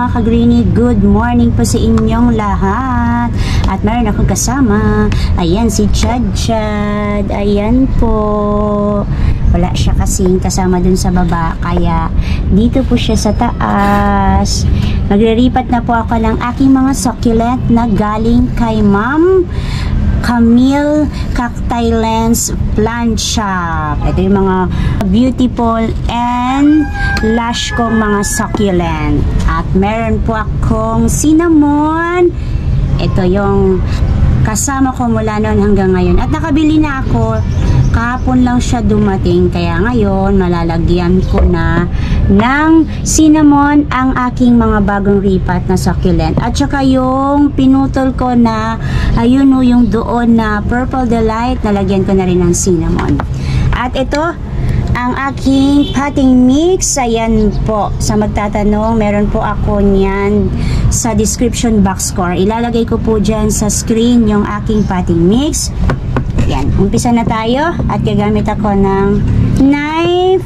mga ka-greenie, good morning po sa inyong lahat. At meron akong kasama, ayan si Chad Chad, ayan po. Wala siya kasing kasama dun sa baba, kaya dito po siya sa taas. Magriripat na po ako ng aking mga succulent na galing kay Ma'am Camille Cacti Lens Plant Shop. Ito yung mga beautiful and lush kong mga succulent. At meron po akong cinnamon. Ito yung kasama ko mula noon hanggang ngayon. At nakabili na ako. Kahapon lang siya dumating, kaya ngayon malalagyan ko na ng cinnamon ang aking mga bagong ripat na succulent. At saka yung pinutol ko na, ayun o, yung doon na Purple Delight, nalagyan ko na rin ng cinnamon. At ito, ang aking potting mix, ayan po, sa magtatanong, meron po ako niyan sa description box ko. Ilalagay ko po dyan sa screen yung aking potting mix. Yan, umpisa na tayo at gagamit ako ng knife.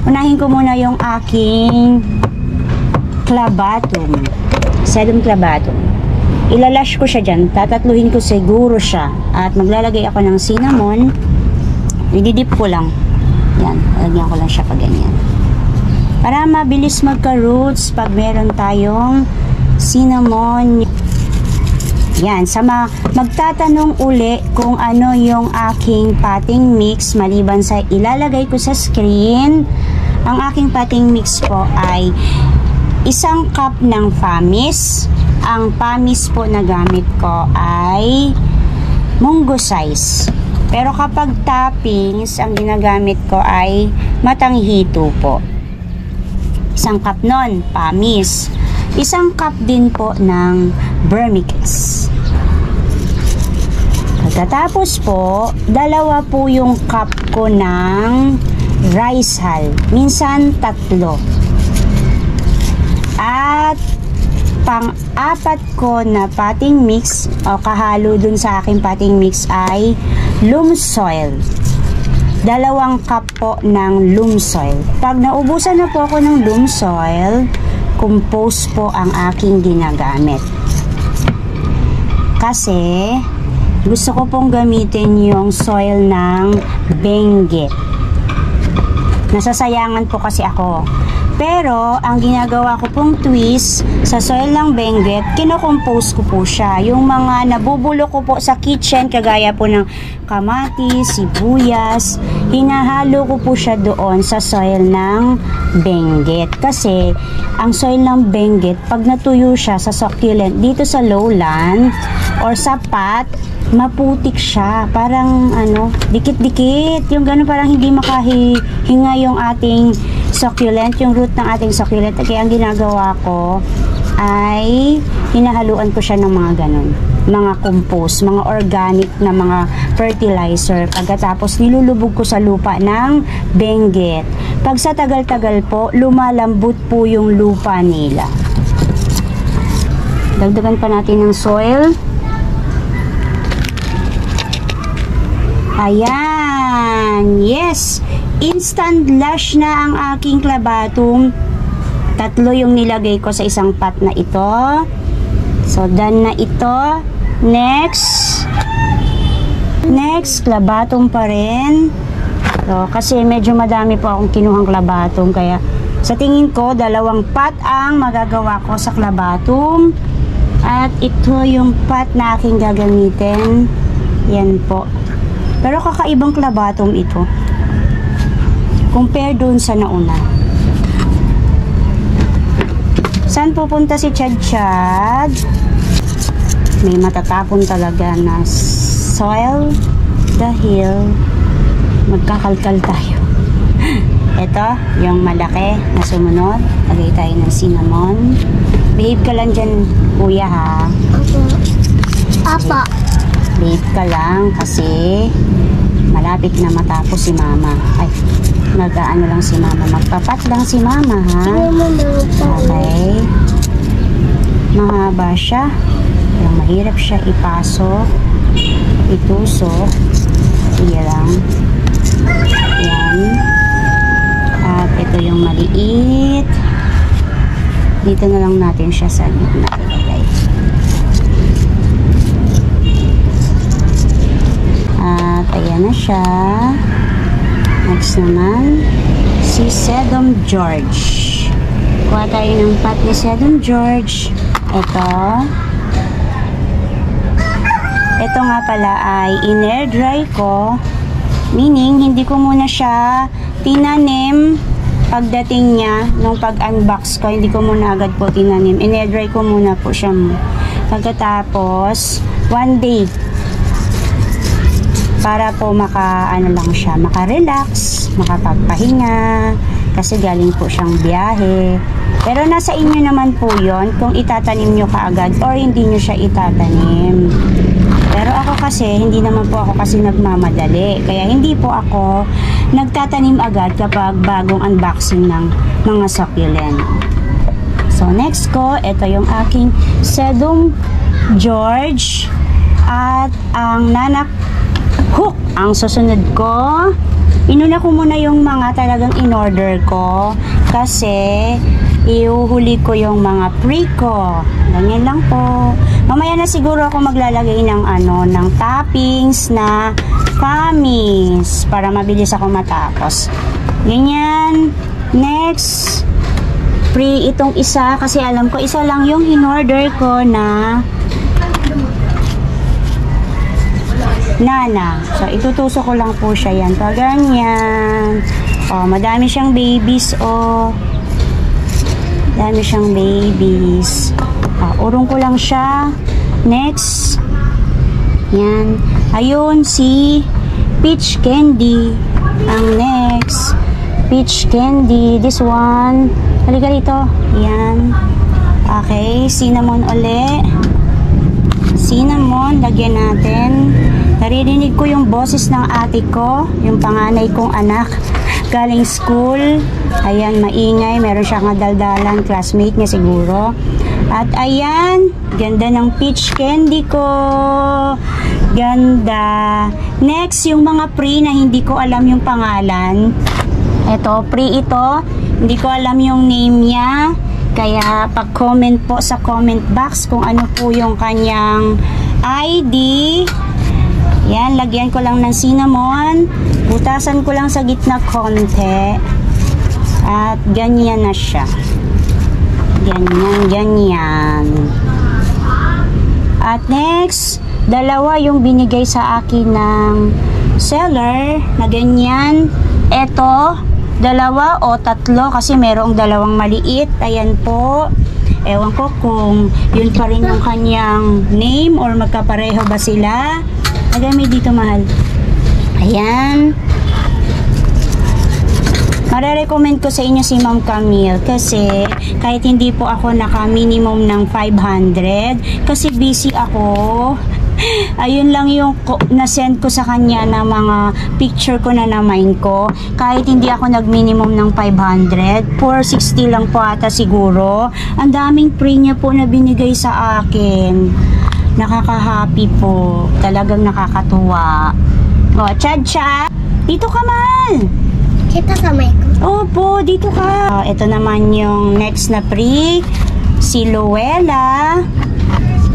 Unahin ko muna yung aking clavatum. Sedum clavatum. Ilalash ko siya dyan. Tatatluhin ko siguro siya. At maglalagay ako ng cinnamon. Ididip ko lang. Yan, lagyan ko lang siya pag ganyan. Para mabilis magka-roots pag meron tayong cinnamon. Yan, sa magtatanong uli kung ano yung aking potting mix maliban sa ilalagay ko sa screen, ang aking potting mix po ay 1 cup ng Famis. Ang Famis po na gamit ko ay munggo size. Pero kapag toppings, ang ginagamit ko ay matanghito po. 1 cup nun, Famis. 1 cup din po ng Vermicast. Pagkatapos po, 2 po yung cup ko ng rice hull. Minsan 3. At pang-4 ko na potting mix o kahalo dun sa aking potting mix ay loam soil. 2 cup po ng loam soil. Pag naubusan na po ako ng loam soil, compost po ang aking ginagamit. Kasi gusto ko pong gamitin yung soil ng Benguet. Nasasayangan po kasi ako. Pero ang ginagawa ko pong twist sa soil ng Benguet, kinocompose ko po siya. Yung mga nabubulok ko po sa kitchen, kagaya po ng kamatis, sibuyas, hinahalo ko po siya doon sa soil ng Benguet. Kasi ang soil ng Benguet, pag natuyo siya sa succulent dito sa lowland or sa pot, maputik siya. Parang ano, dikit-dikit. Yung gano'n, parang hindi makahinga yung ating succulent, yung root ng ating succulent. Kaya ang ginagawa ko ay hinahaluan ko siya ng mga ganon, mga compost, mga organic na mga fertilizer. Pagkatapos nilulubog ko sa lupa ng Benguet. Pag sa tagal-tagal po, lumalambot po yung lupa nila. Dagdagan pa natin ng soil. Ayan, yes, instant lush na ang aking clavatum. 3 yung nilagay ko sa isang pot na ito. So done na ito. Next, clavatum pa rin. So, kasi medyo madami po akong kinuhang clavatum, kaya sa tingin ko 2 pot ang magagawa ko sa clavatum. At ito yung pot na aking gagamitin. Yan po. Pero kakaibang clavatum ito compare doon sa nauna. Saan pupunta si Chad Chad? May matatapon talaga na soil dahil magkakalkal tayo. Ito, yung malaki na sumunod. Lagay tayo ng cinnamon. Behave ka lang dyan, kuya, ha? Apa. Behave ka lang kasi malapit na matapos si mama. Ay, nag-ano lang si mama. Magpapat lang si mama, ha? Okay. Mahaba siya. Kaya mahirap siya ipasok. Itusok. Sige lang. Yan. At ito yung maliit. Dito na lang natin siya sa gitna ilagay. At ayan na siya. Next naman, si Sedum George. Kuha tayo ng pot ni Sedum George. Ito nga pala ay in-air dry ko. Meaning, hindi ko muna siya tinanim pagdating niya, nung pag-unbox ko, hindi ko muna agad po tinanim. In-air dry ko muna po siya. Pagkatapos, 1 day. Para po maka-relax, makapagpahinga, kasi galing po siyang biyahe. Pero nasa inyo naman po yon kung itatanim nyo kaagad or hindi nyo siya itatanim. Pero ako kasi, hindi naman po ako kasi nagmamadali. Kaya hindi po ako nagtatanim agad kapag bagong unboxing ng mga succulent. So next ko, ito yung aking Sedum George at ang nanak hook. Ang susunod ko, inuna ko muna yung mga talagang in-order ko kasi iuhuli ko yung mga pre ko. Ganyan lang po. Mamaya na siguro ako maglalagay ng ng toppings na kamis para mabilis ako matapos. Ganyan. Next, pre itong isa kasi alam ko isa lang yung in-order ko na Nana. So, itutusok ko lang po siya yan. Pag ganyan. Oh, madami siyang babies, oh. Madami siyang babies. Urong ko lang siya. Next. Yan. Ayun, si Peach Candy. Ang next. Peach Candy. This one. Halika dito. Yan. Okay. Cinnamon uli. Cinnamon. Lagyan natin. Naririnig ko yung boses ng ate ko, yung panganay kong anak, galing school. Ayan, maingay. Meron siyang daldalan, classmate niya siguro. At ayan, ganda ng peach candy ko. Ganda. Next, yung mga pre na hindi ko alam yung pangalan. Ito, pre ito. Hindi ko alam yung name niya. Kaya, pag-comment po sa comment box kung ano po yung kanyang ID. Yan, lagyan ko lang ng cinnamon. Butasan ko lang sa gitna konti. At ganyan na siya. Ganyan, ganyan. At next, dalawa yung binigay sa akin ng seller na ganyan. Ito, dalawa o tatlo kasi merong dalawang maliit. Ayan po. Ewan ko kung yun pa rin yung kanyang name or magkapareho ba sila. Lagay dito, mahal. Ayan. Mare-recommend ko sa inyo si Ma'am Camille kasi kahit hindi po ako naka-minimum ng 500 kasi busy ako. Ayun lang yung na-send ko sa kanya na mga picture ko na na-mine ko. Kahit hindi ako nag-minimum ng 500, 460 lang po ata siguro. Ang daming pre niya po na binigay sa akin. Nakaka-happy po. Talagang nakakatuwa. O, Chad. Dito ka, Mal. Kita sa mic. Opo, dito ka. Ito naman yung next na pre. Si Luella.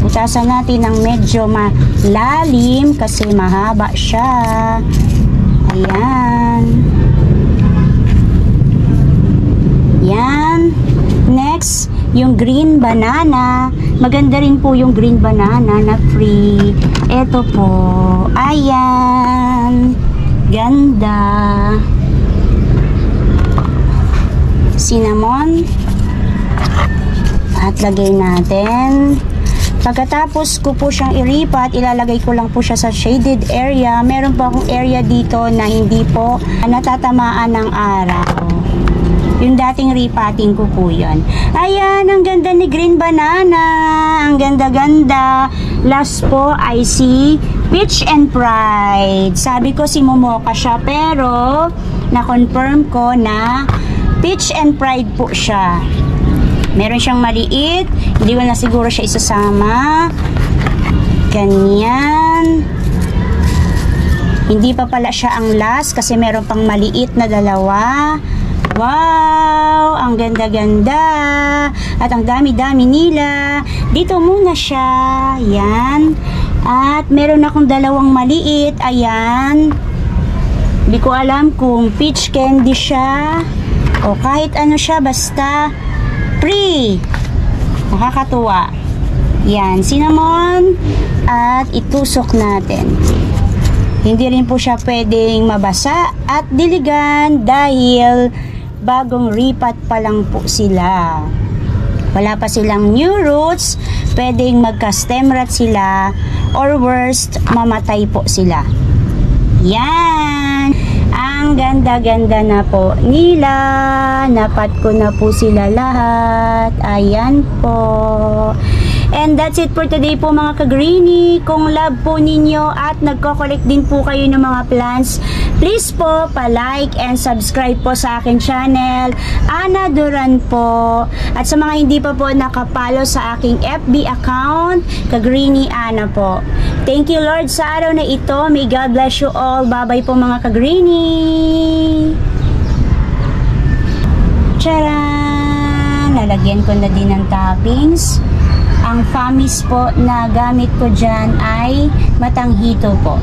Butasan natin ng medyo malalim kasi mahaba siya. Ayan. Yan. Next, yung green banana. Maganda rin po yung green banana na free. Ito po. Ayan. Ganda. Cinnamon. At lagay natin. Pagkatapos ko po siyang iripat, ilalagay ko lang po siya sa shaded area. Meron po akong area dito na hindi po natatamaan ng araw. Yung dating repotting ko po yun. Ayan, ang ganda ni green banana. Ang ganda-ganda. Last po ay si Peach and Pride. Sabi ko si Momoka siya, pero na-confirm ko na Peach and Pride po siya. Meron siyang maliit. Hindi ko na siguro siya isasama. Ganyan. Hindi pa pala siya ang last kasi meron pang maliit na dalawa. Wow! Ang ganda-ganda. At ang dami-dami nila. Dito muna siya. Yan. At meron akong dalawang maliit. Ayan. Hindi ko alam kung peach candy siya o kahit ano siya. Basta free. Nakakatuwa. Yan. Cinnamon. At itusok natin. Hindi rin po siya pwedeng mabasa at diligan dahil bagong ripat pa lang po sila. Wala pa silang new roots, pwedeng magka-stem rot sila or worst, mamatay po sila. Yan! Ang ganda-ganda na po nila. Napat ko na po sila lahat. Ayan po. And that's it for today po mga ka-greenie. Kung love po ninyo at nagko-collect din po kayo ng mga plants, please po pa-like and subscribe po sa akin channel, Ana Duran po. At sa mga hindi pa po nakapalo sa aking FB account, ka-greenie Ana po. Thank you Lord sa araw na ito. May God bless you all. Bye-bye po mga ka-greenie. Charan! Lalagyan ko na din ng toppings. Ang famis po na gamit ko dyan ay matanghito po.